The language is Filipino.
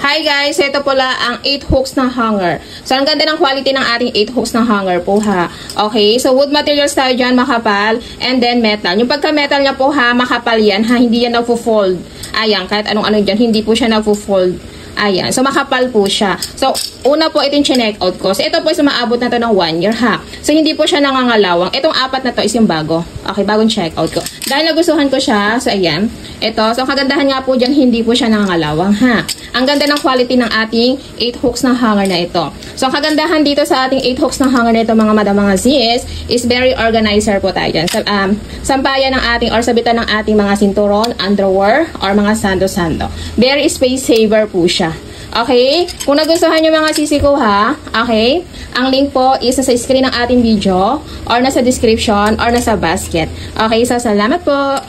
Hi guys, ito pala ang 8 hooks na hanger. So, ang ganda ng quality ng ating 8 hooks na hanger po ha. Okay, so wood materials tayo dyan, makapal, and then metal. Yung pagka-metal niya po ha, makapal yan ha, hindi yan nagfo-fold. Ayan, kahit anong-ano dyan, hindi po siya nagfo-fold. Ayan, so makapal po siya. So, una po itong chinek out ko. So, ito po is maabot na to ng 1 year ha. So, hindi po siya nangangalawang. Itong 4 na to is yung bago. Okay, bagong check out ko. Dahil nagustuhan ko siya, so ayan. Ito, so kagandahan nga po dyan, hindi po siya nangangalawang ha. Ang ganda ng quality ng ating 8 hooks na hanger na ito. So, ang kagandahan dito sa ating 8 hooks na hanger na ito, mga madam, mga sis, is very organizer po tayo dyan. So, sampayan ng ating or sabitan ng ating mga sinturon, underwear, or mga sando-sando. Very space saver po siya. Okay? Kung nagustuhan nyo mga sisi ko ha, okay? Ang link po is nasa screen ng ating video, or nasa description, or nasa basket. Okay? So, salamat po!